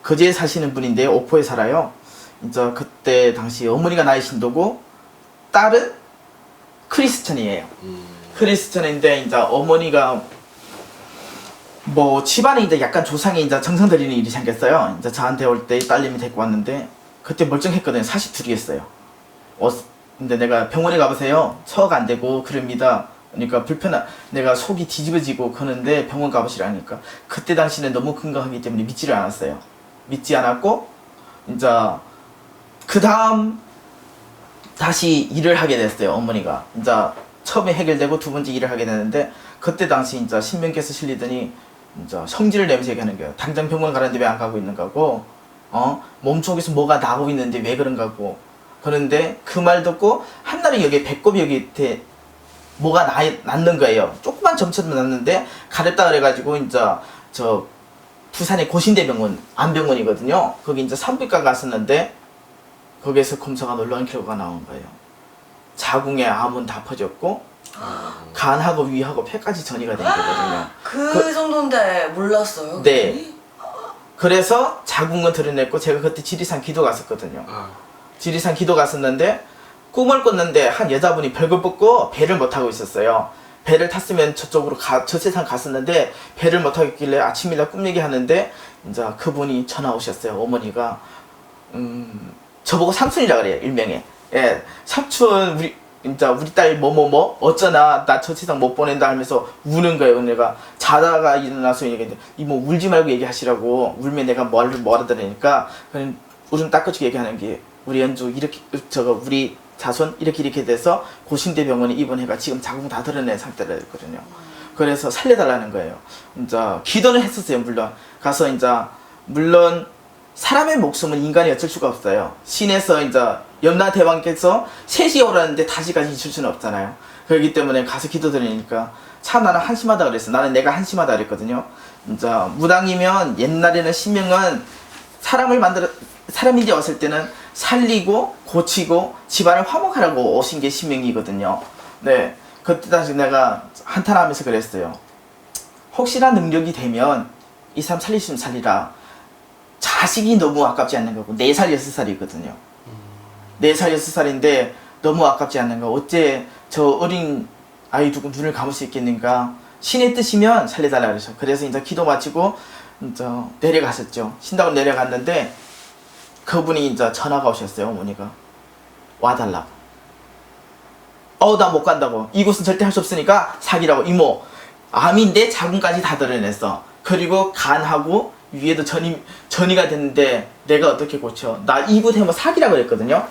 거제에 사시는 분인데 오포에 살아요. 이제 그때 당시 어머니가 나이 신도고 딸은 크리스천이에요. 크리스천인데 이제 어머니가 뭐 집안에 이제 약간 조상이 이제 정성 들이는 일이 생겼어요. 이제 저한테 올 때 딸님이 데리고 왔는데 그때 멀쩡했거든요. 42이었어요. 근데 내가 병원에 가보세요. 소화가 안 되고 그럽니다. 그러니까 내가 속이 뒤집어지고 그러는데 병원 가보시라니까. 그때 당시는 너무 건강하기 때문에 믿지를 않았어요. 믿지 않았고 이제 그 다음 다시 일을 하게 됐어요. 어머니가 이제 처음에 해결되고 두 번째 일을 하게 되는데 그때 당시 이제 신명께서 실리더니 이제 성질을 내면서 얘기하는 거예요. 당장 병원 가는데 왜 안 가고 있는 거고, 몸속에서 뭐가 나고 있는데 왜 그런가 고. 그런데 그 말 듣고 한날에 여기 배꼽이 여기 밑에 뭐가 났는 거예요. 조그만 점처럼 났는데 가렵다 그래가지고 이제 저 부산의 고신대병원 안병원이거든요. 거기 이제 산부인과 갔었는데 거기에서 검사가 놀라운 결과가 나온 거예요. 자궁에 암은 다 퍼졌고 간하고 위하고 폐까지 전이가 된 거거든요. 그 정도인데 몰랐어요? 네. 그분이? 그래서 자궁은 드러냈고 제가 그때 지리산 기도 갔었거든요. 지리산 기도 갔었는데 꿈을 꿨는데 한 여자분이 벽을 벗고 배를 못 타고 있었어요. 배를 탔으면 저쪽으로 저 세상 갔었는데 배를 못 타겠길래 아침이라 꿈 얘기하는데 이제 그분이 전화 오셨어요. 어머니가 저보고 삼촌이라 그래요. 일명에. 예, 삼촌 우리 딸 뭐뭐뭐 어쩌나 나 저 세상 못 보낸다 하면서 우는 거예요. 내가 자다가 일어나서 얘기했는데 이모 울지 말고 얘기하시라고. 울면 내가 뭐라 들으니까 그냥 울음 닦아주고 얘기하는 게 우리 연주 이렇게 우리 자손 이렇게 돼서 고신대병원에 입원해가 지금 자궁 다 드러낸 상태라 했거든요. 그래서 살려달라는 거예요. 이제 기도는 했었어요. 물론 가서 이제 물론 사람의 목숨은 인간이 어쩔 수가 없어요. 신에서 이제 염라대왕께서 3시에 오라는데 5시까지 있을 수는 없잖아요. 그렇기 때문에 가서 기도드리니까 참 나는 한심하다 그랬어. 나는 내가 한심하다 그랬거든요. 이제 무당이면 옛날에는 신명은 사람인지 왔을 때는 살리고 고치고 집안을 화목하라고 오신 게 신명이거든요. 네, 그때 당시 내가 한탄하면서 그랬어요. 혹시나 능력이 되면 이 사람 살릴 수 있으면 살리라. 자식이 너무 아깝지 않는 거고 4살 6살이거든요. 4살 6살인데 너무 아깝지 않는 거. 어째 저 어린 아이 두고 눈을 감을 수 있겠는가. 신의 뜻이면 살려달라 그러죠. 그래서 이제 기도 마치고 이제 내려가셨죠. 신당으로 내려갔는데 그분이 이제 전화가 오셨어요. 어머니가 와달라고. 나 못 간다고. 이곳은 절대 할 수 없으니까 사기라고. 이모 암인데 자궁까지 다 드러냈어. 그리고 간하고 위에도 전이가 됐는데 내가 어떻게 고쳐. 나 이곳 해면 사기라고 그랬거든요.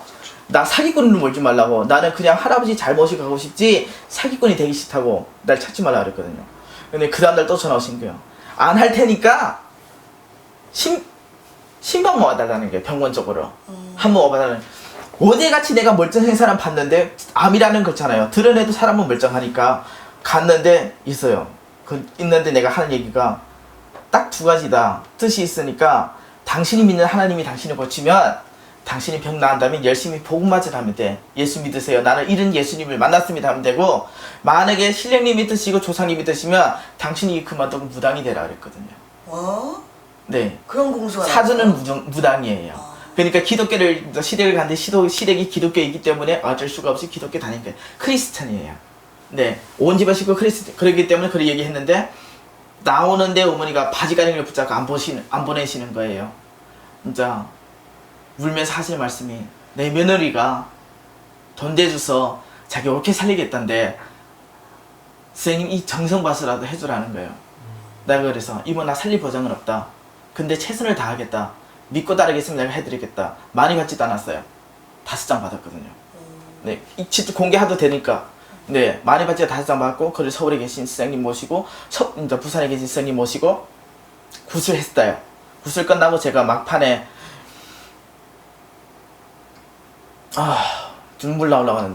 나 사기꾼으로 몰지 말라고. 나는 그냥 할아버지 잘 모시고 가고 싶지 사기꾼이 되기 싫다고 날 찾지 말라 그랬거든요. 근데 그 다음날 또 전화 오신 거예요. 안 할 테니까 신방 와달라는 거예요. 병원 쪽으로 한번 와달라는. 어제같이 내가 멀쩡한 사람 봤는데 암이라는 거 있잖아요. 드러내도 사람은 멀쩡하니까 갔는데 있어요. 있는데 내가 하는 얘기가 딱 2가지다. 뜻이 있으니까 당신이 믿는 하나님이 당신을 고치면 당신이 병 나은다면 열심히 복음맞으라 하면 돼. 예수 믿으세요. 나는 이런 예수님을 만났습니다 하면 되고, 만약에 신령님이 믿으시고 조상님이 믿으시면 당신이 그만두고 무당이 되라 그랬거든요. 네. 그런 공수가 사주는 무당이에요. 그러니까 기독교를 시댁을 갔는데 시댁이 기독교이기 때문에 어쩔 수가 없이 기독교 다니니까 크리스찬이에요. 네. 온 집안 식구 크리스찬. 그렇기 때문에 그렇게 얘기했는데 나오는데 어머니가 바지가랑이를 붙잡고 안 보내시는 거예요. 진짜 울면서 하실 말씀이 내 며느리가 돈 대줘서 자기 옳게 살리겠다는데 선생님 이 정성 봐서라도 해주라는 거예요. 내가 그래서 이모 나 살릴 보장은 없다. 근데 최선을 다하겠다. 믿고 따르겠으면 내가 해드리겠다. 많이 받지도 않았어요. 5장 받았거든요. 네, 직접 공개해도 되니까. 네, 많이 받지 5장 받고 그걸 서울에 계신 선생님 모시고 이제 부산에 계신 선생님 모시고 구슬했어요. 구슬 끝나고 제가 막판에 눈물 나오려고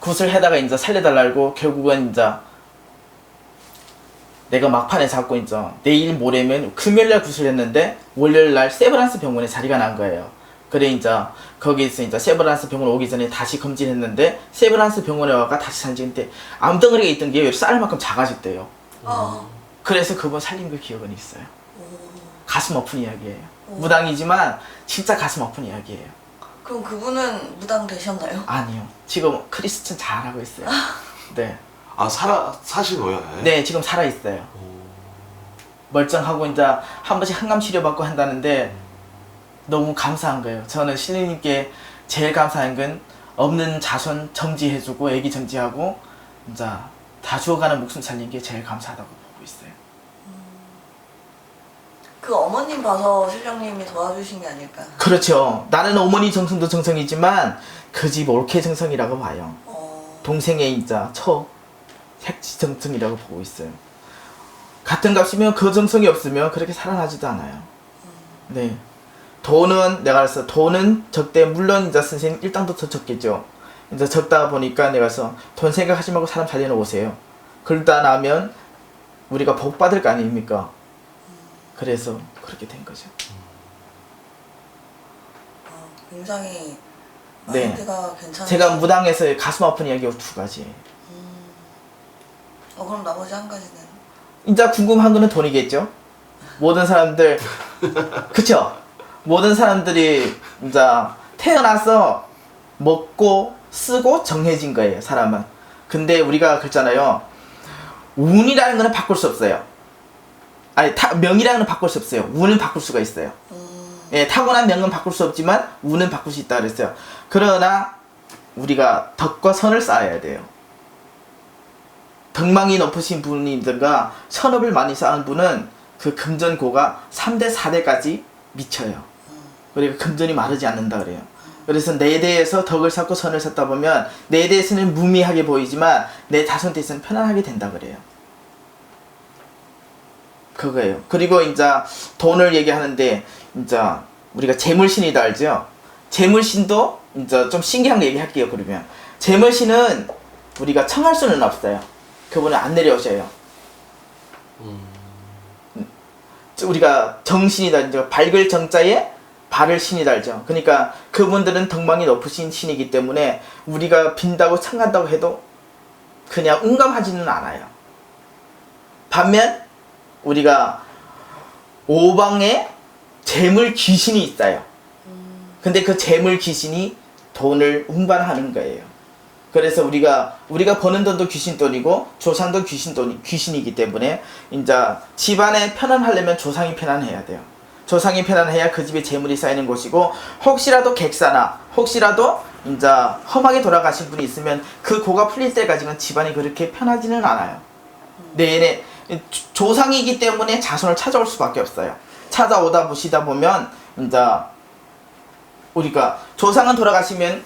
구슬 해다가 이제 살려달라고 결국은 이제 내가 막판에 잡고 이제 내일 모레면 금요일날 구슬했는데 월요일날 세브란스 병원에 자리가 난 거예요. 그래 이제 거기서 이제 세브란스 병원 오기 전에 다시 검진했는데 세브란스 병원에 와가 다시 산지인데 암덩어리가 있던 게 쌀만큼 작아졌대요. 그래서 그분 살린 그 기억은 있어요. 가슴 아픈 이야기예요. 무당이지만 진짜 가슴 아픈 이야기예요. 그럼 그분은 무당 되셨나요? 아니요. 지금 크리스천 잘하고 있어요. 네. 사신 거예요? 네, 지금 살아있어요. 멀쩡하고 이제 한 번씩 항암 치료받고 한다는데 너무 감사한 거예요. 저는 신령님께 제일 감사한 건 없는 자손 정지해주고 애기 정지하고 이제 다 죽어가는 목숨 살린 게 제일 감사하다고 보고 있어요. 그 어머님 봐서 신령님이 도와주신 게 아닐까? 그렇죠. 나는 어머니 정성도 정성이지만 그 집 올케 정성이라고 봐요. 동생의 인자 색지 정성이라고 보고 있어요. 같은 값이면 그 정성이 없으면 그렇게 살아나지도 않아요. 네. 돈은 내가 그래서 돈은 적대 물론 이제 선생님 일당도 더 적겠죠. 이제 적다 보니까 내가 그래서 돈 생각하지 말고 사람 잘 내놓으세요. 그러다 나면 우리가 복 받을 거 아닙니까? 그래서 그렇게 된 거죠. 굉장히 네. 마인드가 괜찮아요. 제가 무당에서 가슴 아픈 이야기가 두 가지예요. 그럼 나머지 한 가지는? 이제 궁금한 거는 돈이겠죠? 모든 사람들, 그쵸? 모든 사람들이 이제 태어나서 먹고 쓰고 정해진 거예요, 사람은. 근데 우리가 그랬잖아요. 운이라는 거는 바꿀 수 없어요. 아니, 명이라는 건 바꿀 수 없어요. 운은 바꿀 수가 있어요. 예, 타고난 명은 바꿀 수 없지만 운은 바꿀 수 있다 그랬어요. 그러나 우리가 덕과 선을 쌓아야 돼요. 덕망이 높으신 분이든가 선업을 많이 쌓은 분은 그 금전고가 3대 4대까지 미쳐요. 그리고 금전이 마르지 않는다 그래요. 그래서 내 대에서 덕을 쌓고 선을 쌓다 보면 내 대에서는 무미하게 보이지만 내 자손 대에서는 편안하게 된다 그래요. 그거예요. 그리고 이제 돈을 얘기하는데 이제 우리가 재물신이다 알죠? 재물신도 이제 좀 신기한 거 얘기할게요. 그러면 재물신은 우리가 청할 수는 없어요. 그분은 안 내려오셔요. 우리가 정신이다 이제 밝을 정자에 발을 신이 달죠. 그러니까 그분들은 덕망이 높으신 신이기 때문에 우리가 빈다고 청한다고 해도 그냥 응감하지는 않아요. 반면 우리가 오방에 재물 귀신이 있어요. 근데 그 재물 귀신이 돈을 운반하는 거예요. 그래서 우리가 버는 돈도 귀신 돈이고 조상도 귀신이기 때문에 이제 집안에 편안하려면 조상이 편안해야 돼요. 조상이 편안해야 그 집에 재물이 쌓이는 곳이고 혹시라도 객사나 혹시라도 이제 험하게 돌아가신 분이 있으면 그 고가 풀릴 때까지는 집안이 그렇게 편하지는 않아요. 내내 조상이기 때문에 자손을 찾아올 수밖에 없어요. 찾아오다 보시다 보면 이제 우리가 조상은 돌아가시면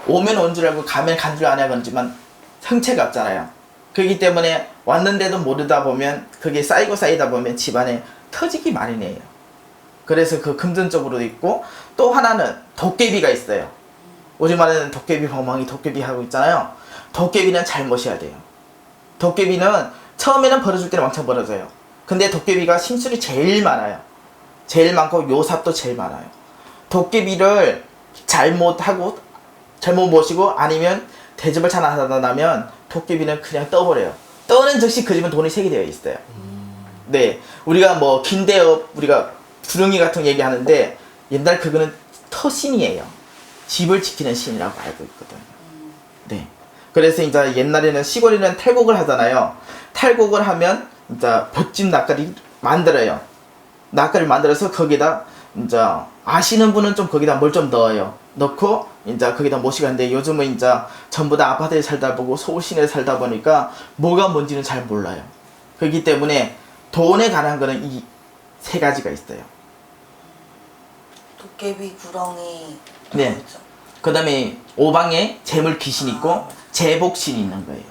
오면 온 줄 알고 가면 간 줄 아냐 그러지만 형체가 없잖아요. 그렇기 때문에 왔는데도 모르다 보면 그게 쌓이고 쌓이다 보면 집안에 터지기 마련이에요. 그래서 그 금전적으로도 있고 또 하나는 도깨비가 있어요. 우리말에는 도깨비 범왕이 도깨비 하고 있잖아요. 도깨비는 잘 모셔야 돼요. 도깨비는 처음에는 벌어줄 때는 왕창 벌어져요. 근데 도깨비가 심술이 제일 많아요. 제일 많고 요삽도 제일 많아요. 도깨비를 잘못 모시고 아니면 대접을 잘 안 하다 나면 도깨비는 그냥 떠버려요. 떠는 즉시 그 집은 돈이 세게 되어 있어요. 네, 우리가 뭐 긴대업 우리가 두릉이 같은 거 얘기하는데 옛날 그거는 터신이에요. 집을 지키는 신이라고 알고 있거든요. 네, 그래서 이제 옛날에는 시골에는 탈곡을 하잖아요. 탈곡을 하면 이제 돛집 낫가리 만들어요. 낫가리를 만들어서 거기다 이제 아시는 분은 좀 거기다 뭘 좀 넣어요. 넣고 이제 거기다 모시고 하는데 요즘은 이제 전부 다 아파트에 살다 보고 서울 시내에 살다 보니까 뭐가 뭔지는 잘 몰라요. 그렇기 때문에 돈에 관한 거는 이 세 가지가 있어요. 도깨비, 구렁이. 네. 그 다음에 오방에 재물 귀신 있고 재복신이 있는 거예요.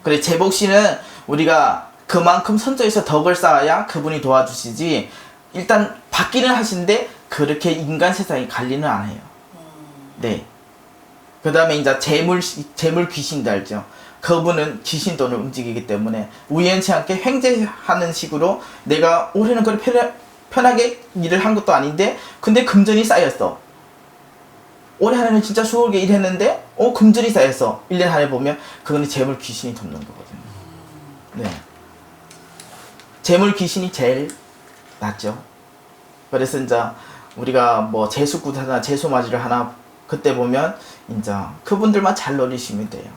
그래 재복신은 우리가 그만큼 선조에서 덕을 쌓아야 그분이 도와주시지 일단 받기는 하시는데 그렇게 인간 세상에 관리는 안 해요. 네. 그 다음에 이제 재물 귀신도 알죠. 그분은 귀신 돈을 움직이기 때문에 우연치 않게 횡재하는 식으로 내가 올해는 그래 편하게 일을 한 것도 아닌데 근데 금전이 쌓였어. 올해 한 해는 진짜 수월하게 일했는데 금전이 쌓였어. 1년 한 해 보면 그거는 재물 귀신이 돕는 거거든요. 네. 재물 귀신이 제일 낫죠. 그래서 이제 우리가 뭐 재수굿 하나 재수맞이를 하나 그때 보면 이제 그분들만 잘 노리시면 돼요.